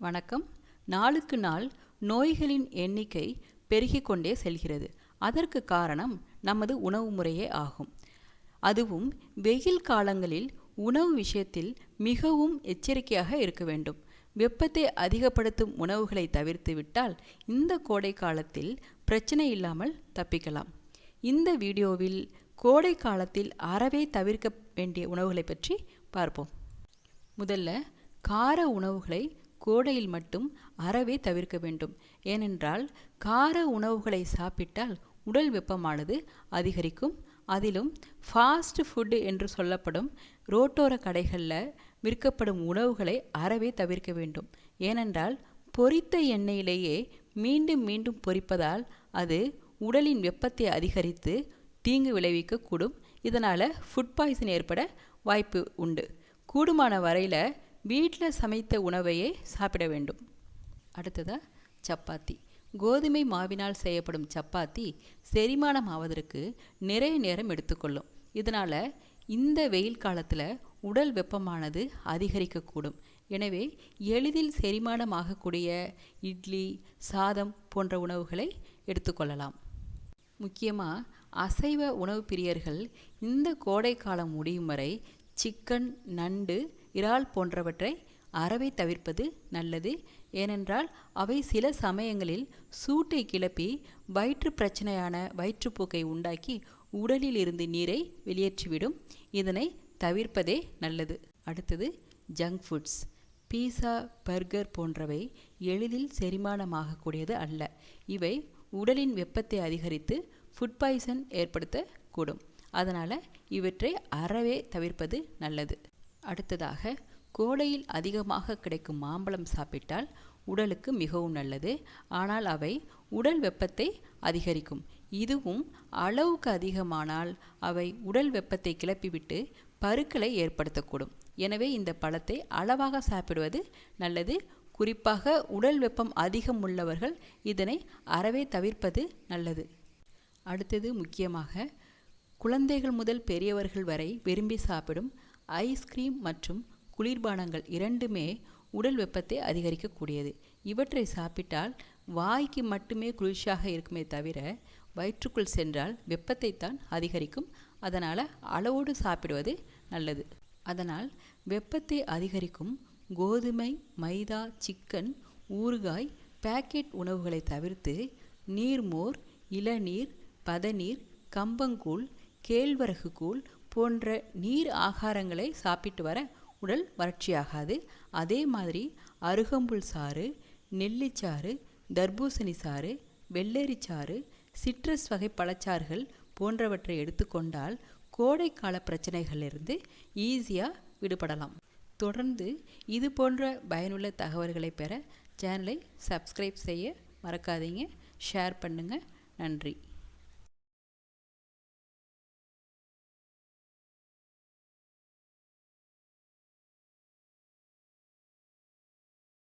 வணக்கம். நாளுக்கு நாள் நோய்களின் எண்ணிக்கை பெருகிக் கொண்டே செல்கிறது. அதற்கு காரணம் நமது உணவு முறையே ஆகும். அதுவும் வெயில் காலங்களில் உணவு விஷயத்தில் மிகவும் எச்சரிக்கையாக இருக்க வேண்டும். வெப்பத்தை அதிகப்படுத்தும் உணவுகளை தவிர்த்து விட்டால் இந்த கோடை காலத்தில் பிரச்சனை இல்லாமல் தப்பிக்கலாம். இந்த வீடியோவில் கோடை காலத்தில் அறவே தவிர்க்க வேண்டிய உணவுகளை பற்றி பார்ப்போம். முதல்ல கார உணவுகளை கோடையில் மட்டும் அறவே தவிர்க்க வேண்டும். ஏனென்றால் கார உணவுகளை சாப்பிட்டால் உடல் வெப்பமானது அதிகரிக்கும். அதிலும் ஃபாஸ்ட் ஃபுட் என்று சொல்லப்படும் ரோட்டோர கடைகளில் விற்கப்படும் உணவுகளை அறவே தவிர்க்க வேண்டும். ஏனென்றால் பொரித்த எண்ணெயிலேயே மீண்டும் மீண்டும் பொரிப்பதால் அது உடலின் வெப்பத்தை அதிகரித்து தீங்கு விளைவிக்கக்கூடும். இதனால் ஃபுட் பாய்சன் ஏற்பட வாய்ப்பு உண்டு. கூடுமான வரையில் வீட்டில் சமைத்த உணவையே சாப்பிட வேண்டும். அடுத்ததாக சப்பாத்தி. கோதுமை மாவினால் செய்யப்படும் சப்பாத்தி செரிமானம் ஆவதற்கு நிறைய நேரம் எடுத்துக்கொள்ளும். இதனால் இந்த வெயில் காலத்தில் உடல் வெப்பமானது அதிகரிக்கக்கூடும். எனவே எளிதில் செரிமானம் ஆகக்கூடிய இட்லி, சாதம் போன்ற உணவுகளை எடுத்துக்கொள்ளலாம். முக்கியமாக அசைவ உணவு பிரியர்கள் இந்த கோடை காலம் முடியும் வரை சிக்கன், நண்டு, இறால் போன்றவற்றை அறவே தவிர்ப்பது நல்லது. ஏனென்றால் அவை சில சமயங்களில் சூட்டை கிளப்பி வயிற்று பிரச்சனையான வயிற்றுப்போக்கை உண்டாக்கி உடலில் இருந்து நீரை வெளியேற்றிவிடும். இதனை தவிர்ப்பதே நல்லது. அடுத்தது ஜங்க் ஃபுட்ஸ். பீஸா, பர்கர் போன்றவை எளிதில் செரிமானமாகக்கூடியது அல்ல. இவை உடலின் வெப்பத்தை அதிகரித்து ஃபுட் பாய்சன் ஏற்படுத்தக்கூடும். அதனால் இவற்றை அறவே தவிர்ப்பது நல்லது. அடுத்ததாக கோடையில் அதிகமாக கிடைக்கும் மாம்பழம் சாப்பிட்டால் உடலுக்கு மிகவும் நல்லது. ஆனால் அவை உடல் வெப்பத்தை அதிகரிக்கும். இதுவும் அளவுக்கு அதிகமானால் அவை உடல் வெப்பத்தை கிளப்பிவிட்டு பருக்களை ஏற்படுத்தக்கூடும். எனவே இந்த பழத்தை அளவாக சாப்பிடுவது நல்லது. குறிப்பாக உடல் வெப்பம் அதிகம் உள்ளவர்கள் இதனை அறவே தவிர்ப்பது நல்லது. அடுத்தது முக்கியமாக குழந்தைகள் முதல் பெரியவர்கள் வரை விரும்பி சாப்பிடும் ஐஸ்கிரீம் மற்றும் குளிர்பானங்கள் இரண்டுமே உடல் வெப்பத்தை அதிகரிக்கக்கூடியது. இவற்றை சாப்பிட்டால் வாய்க்கு மட்டுமே குளிர்ச்சியாக இருக்குமே தவிர வயிற்றுக்குள் சென்றால் வெப்பத்தை தான் அதிகரிக்கும். அதனால் அளவோடு சாப்பிடுவது நல்லது. அதனால் வெப்பத்தை அதிகரிக்கும் கோதுமை, மைதா, சிக்கன், ஊறுகாய், பேக்கெட் உணவுகளை தவிர்த்து நீர்மோர், இளநீர், பதநீர், கம்பங்கூழ், கேழ்வரகு கூழ் போன்ற நீர் ஆகாரங்களை சாப்பிட்டு வர உடல் வறட்சியாகாது. அதே மாதிரி அருகம்புல் சாறு, நெல்லிச்சாறு, தர்பூசணி சாறு, வெள்ளரிச்சாறு, சிட்ரஸ் வகை பழச்சாறுகள் போன்றவற்றை எடுத்துக்கொண்டால் கோடைக்கால பிரச்சனைகளிலிருந்து ஈஸியாக விடுபடலாம். தொடர்ந்து இது போன்ற பயனுள்ள தகவல்களை பெற சேனலை சப்ஸ்கிரைப் செய்ய மறக்காதீங்க. ஷேர் பண்ணுங்கள். நன்றி.